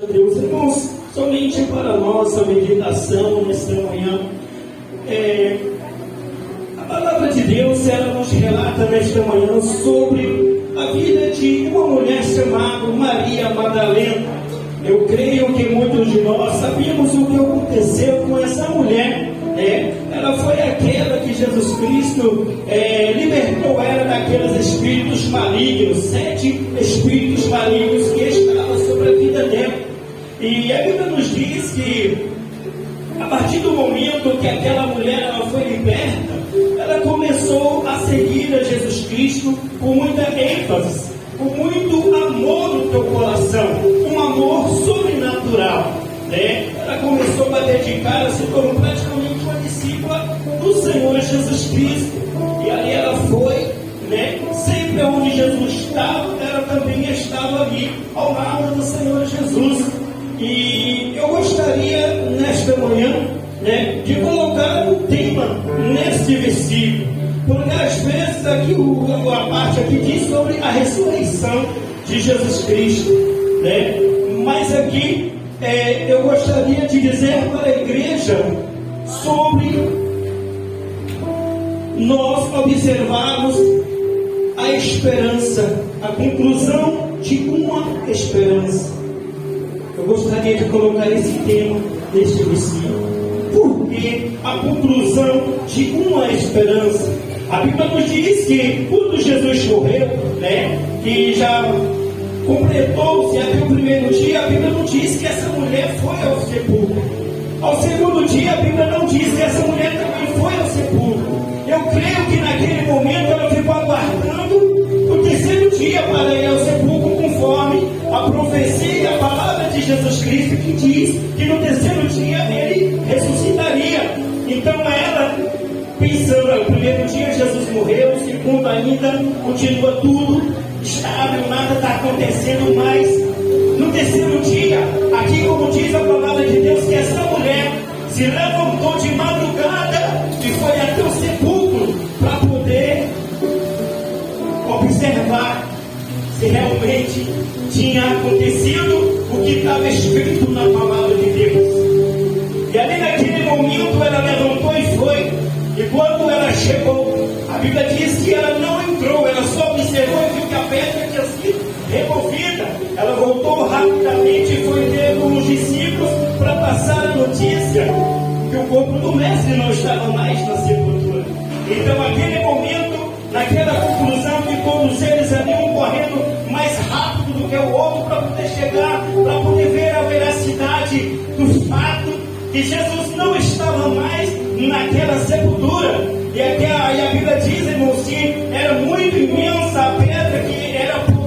Deus, irmãos, somente para nossa meditação nesta manhã, a palavra de Deus, ela nos relata nesta manhã sobre a vida de uma mulher chamada Maria Madalena. Eu creio que muitos de nós sabíamos o que aconteceu com essa mulher. Ela foi aquela que Jesus Cristo libertou ela daqueles espíritos malignos, 7 espíritos malignos que estavam sobre a vida dela. E a Bíblia nos diz que a partir do momento que aquela mulher ela foi liberta, ela começou a seguir a Jesus Cristo com muita ênfase, com muito amor no teu coração, um amor sobrenatural. Ela começou a dedicar, se tornou praticamente uma discípula do Senhor Jesus Cristo. E ali ela foi, sempre onde Jesus estava, ela também estava ali, ao lado do Senhor Jesus. E eu gostaria, nesta manhã, de colocar um tema neste versículo, porque às vezes aqui, a parte aqui diz sobre a ressurreição de Jesus Cristo, mas aqui eu gostaria de dizer para a igreja sobre nós observarmos a esperança, a conclusão de uma esperança. Eu gostaria de colocar esse tema neste versículo, porque a conclusão de uma esperança. A Bíblia nos diz que quando Jesus morreu, que já completou-se até o primeiro dia, a Bíblia não diz que essa mulher foi ao sepulcro. Ao segundo dia, a Bíblia não diz que essa mulher também foi ao sepulcro. Eu creio que naquele momento ela ficou aguardando o terceiro dia para ir ao sepulcro, conforme a profecia e a palavra de Jesus Cristo, que diz que no terceiro dia ele ressuscitaria. Então ela, pensando, no primeiro dia Jesus morreu, no segundo ainda continua tudo estável, nada está acontecendo mais. No terceiro dia, aqui como diz a palavra de Deus, que essa mulher se levantou de madrugada e foi até o sepulcro para poder observar se realmente tinha acontecido o que estava escrito na palavra de Deus. E ali naquele momento ela levantou e foi. E quando ela chegou, a Bíblia diz que ela não entrou, ela só observou e viu que a pedra tinha sido removida. Ela voltou rapidamente e foi ter com os discípulos para passar a notícia que o corpo do mestre não estava mais na sepultura. Então, naquele momento, naquela conclusão que todos eles ali iam correndo mais rápido do que o outro para poder chegar, para poder ver a veracidade do fato que Jesus não estava mais naquela sepultura. E a Bíblia diz, irmãos, que era muito imensa a pedra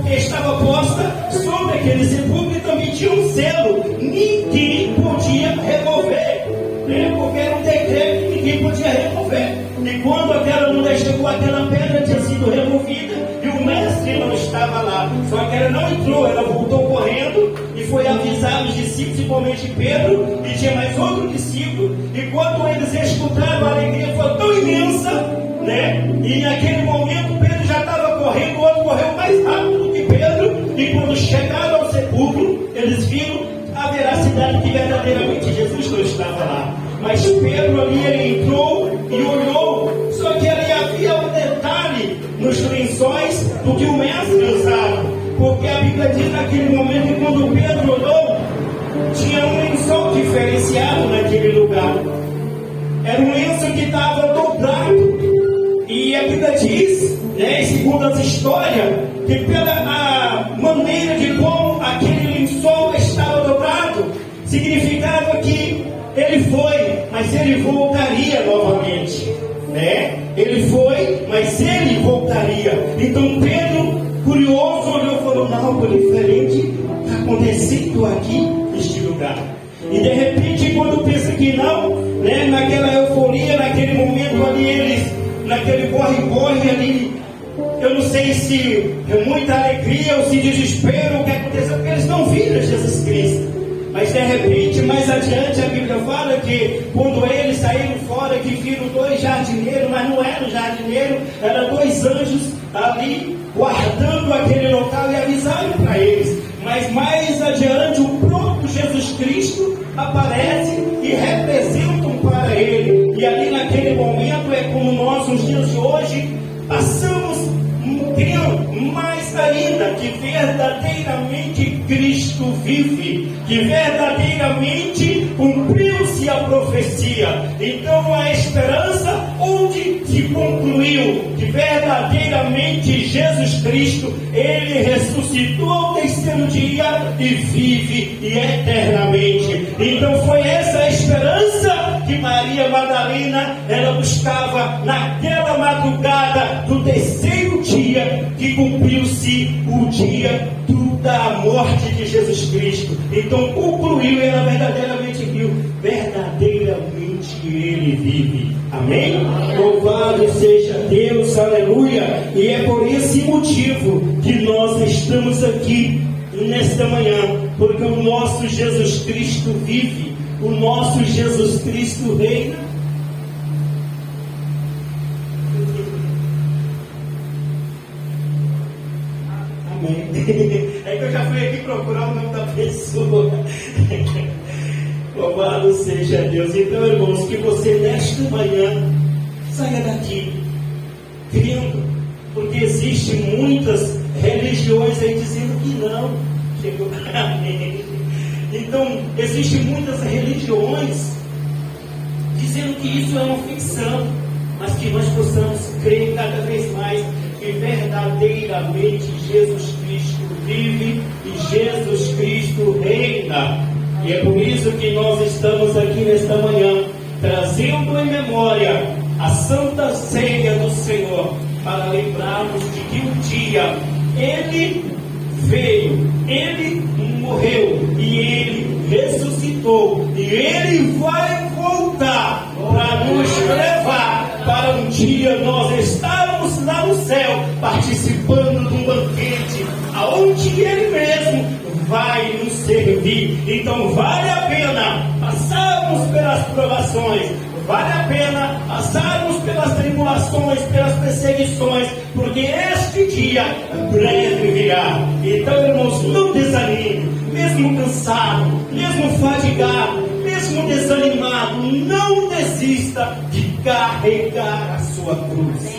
que estava posta sobre aquele sepulcro e também tinha um selo. Ninguém podia remover, porque era um decreto que ninguém podia remover. E quando aquela mulher chegou, aquela pedra tinha sido removida e o mestre não estava lá. Só que ela não entrou, ela voltou correndo e foi avisar os discípulos, principalmente Pedro, e tinha mais outro discípulo. E quando eles escutaram, a alegria foi tão imensa, e naquele momento Pedro já estava correndo, o outro correu mais rápido do que Pedro. E quando chegaram ao sepulcro, eles viram a veracidade que verdadeiramente Jesus não estava lá. Mas Pedro ali, ele entrou e olhou, só que ali havia um detalhe nos lençóis do que o mestre usava, porque a Bíblia diz naquele momento que quando Pedro olhou, tinha um lençol diferenciado naquele lugar. Era um lenço que estava dobrado, e a Bíblia diz, segundo as histórias, que pela maneira de como aquele lençol estava dobrado, significava que ele foi, mas ele voltaria novamente. Ele foi, mas ele voltaria. Então Pedro, curioso, olhou e falou: não, algo diferente está acontecendo aqui neste lugar. E de repente, quando pensa que não, naquela euforia, naquele momento ali, eles, naquele corre-corre ali, eu não sei se é muita alegria ou se desespero, o que aconteceu, porque eles não viram Jesus Cristo. Mas de repente, mais adiante, a Bíblia fala que quando eles saíram fora, que viram 2 jardineiros, mas não eram jardineiros, eram 2 anjos ali guardando aquele local e avisaram para eles. Mas mais adiante, o próprio aparecem e representam para Ele. E ali naquele momento é como nós, nos dias de hoje, passamos crendo mais ainda que verdadeiramente Cristo vive, que verdadeiramente cumpriu-se a profecia. Então a esperança onde se concluiu que verdadeiramente Jesus Cristo, Ele ressuscitou ao terceiro dia e vive e eternamente. Então foi essa a esperança que Maria Madalena ela buscava naquela madrugada do terceiro dia, que cumpriu-se o dia da morte de Jesus Cristo. Então concluiu, ela verdadeiramente viu, verdadeiramente Ele vive. Amém? Louvado seja Deus, aleluia. E é por esse motivo que nós estamos aqui nesta manhã, porque o nosso Jesus Cristo vive, o nosso Jesus Cristo reina. É que eu já fui aqui procurar o nome da pessoa. Louvado seja Deus. Então, irmãos, que você nesta manhã saia daqui crendo, porque existem muitas religiões aí dizendo que não. Chegou. Então, existem muitas religiões dizendo que isso é uma ficção, mas que nós possamos crer cada vez mais que verdadeiramente Jesus Cristo vive e Jesus Cristo reina. E é por isso que nós estamos aqui nesta manhã, trazendo em memória a Santa Ceia do Senhor, para lembrarmos de que um dia Ele veio, Ele morreu e Ele ressuscitou, e Ele vai voltar para nos levar para um dia nós estarmos lá no céu, participando de um banquete, aonde Ele mesmo vai nos servir. Então vale a pena passarmos pelas provações, vale a pena passarmos pelas tribulações, pelas perseguições, porque este dia breve virá. Então, irmãos, não desanime, mesmo cansado, mesmo fadigado, mesmo desanimado, não desista de carregar a sua cruz.